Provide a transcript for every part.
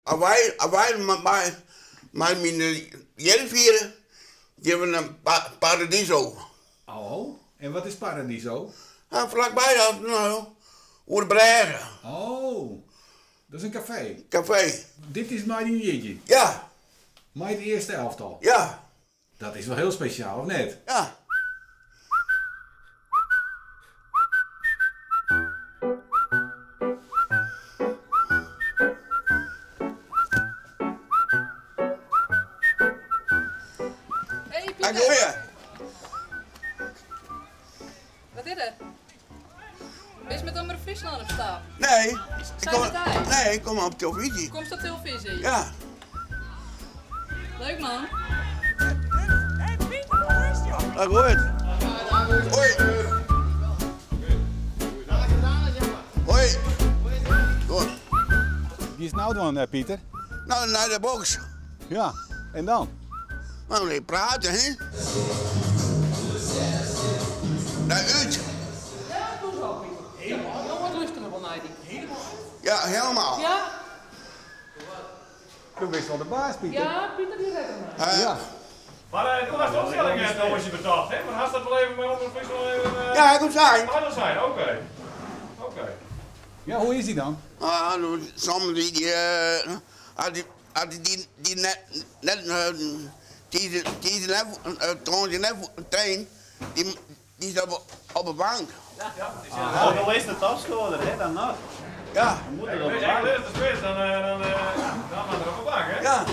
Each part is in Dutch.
Als wij met mijn jaren vieren, geven we een Paradiso. Oh, en wat is Paradiso? En vlakbij dat, nou, Oerbregen. Oh, dat is een café. Café. Dit is mijn jeetje. Ja. Mijn eerste elftal. Ja. Dat is wel heel speciaal, of net? Ja. Hey Wat Pieter, doe je? wat is er? Ben je met Omroep Friesland op stap? Nee. Ik kom op televisie. Komt op televisie? Ja. Leuk man. Dat goed. Hoi. Hoi. Goed. Die is nou dan, Pieter? Nou, naar de box. Ja, en dan? Nou, nee, praten, hè? Naar uit. Ja, doe zo Pieter. Heel wat luisteren van mij. Ja, helemaal. Ja? Toen wist wel de baas, Pieter. Ja, Pieter die redt hem. Ja. Maar hoe was de opstelling nou als je bedacht, hè? Maar had dat wel even bij Omroep Friesland even... Ja, hij komt zijn. Hij wil zijn, oké. Oké. Ja, hoe is die dan? Ah, soms die net train, die zat op de bank. Ook al is de topscorer, hè, dan nog. Ja. Dan moet Als het op de je bank. echt de spits, dan gaan we er op de bank, hè? Ja.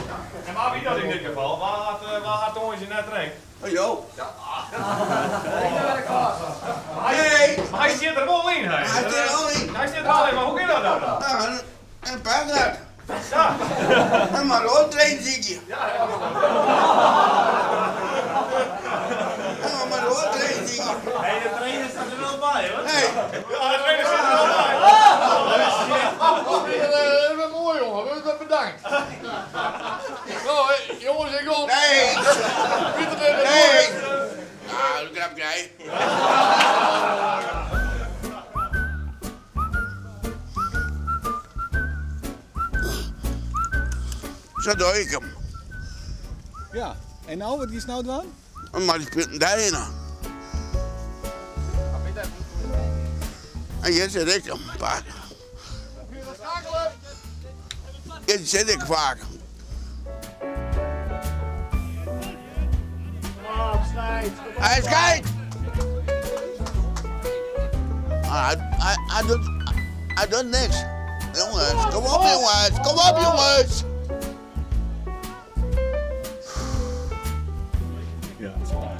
En maar wie dat in dit geval? Waar had Tongetje net traint? Oh, joh. Nee! Maar hij zit er wel in, hij. Hij zit er wel in. Hij zit er wel in, maar hoe kan dat nou dan? Nou, een paardrijder. Ja. En maar rood train zie je. Ja, En maar rood train zie je. Hey, de trainer staat er wel bij, hoor. Nee. Ja, de trainer zit er wel bij. Dat is mooi, jongen. Bedankt. Nou, jongens, ik kom. Nee. Pieter, Nee. Nou, dat grap jij. Zo doe ik hem. Ja. En nou, wat is nou dan? Maar die speelt daarin. En hier zit ik hem vaak. Hier zit ik vaak. Hij schijt! Hij doet niks. Jongens, kom op jongens, kom op jongens! Ja, dat is wel uit.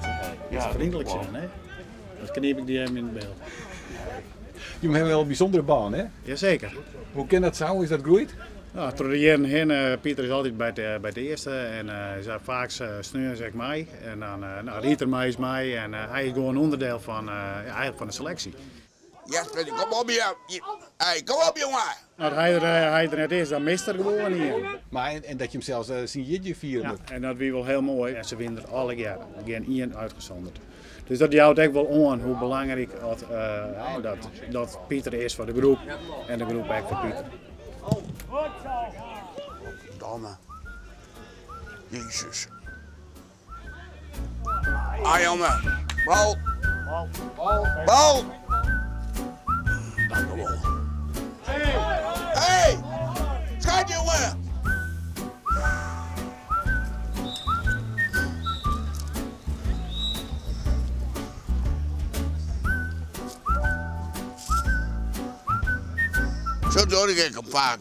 Ja, vriendelijk zijn, hè. Dat knip ik die hem in het beeld. Jullie hebben wel een bijzondere baan, hè? Jazeker. Hoe kan dat zo? Is dat groeit? Nou, door de jaren heen, Pieter is altijd bij de eerste en hij zei vaak sneur zeg mij. En dan Rieter mij is mij en hij is gewoon onderdeel van, eigenlijk van de selectie. Jasper, kom op hier. Hey, kom op jongen! Nou, hij er net is, dan mist er gewoon hier. Maar en dat je hem zelfs zien jeetje vieren. Ja, en dat wie wel heel mooi. En ze winnen er alle jaren. Geen één uitgezonderd. Dus dat houdt echt wel aan hoe belangrijk dat Pieter is voor de groep. En de groep echt voor Pieter. Domme. Jezus. Ah jongen. Bal. Bal. Dank u wel. Hey! Schijt jongen! Zo doe ik hem vaak.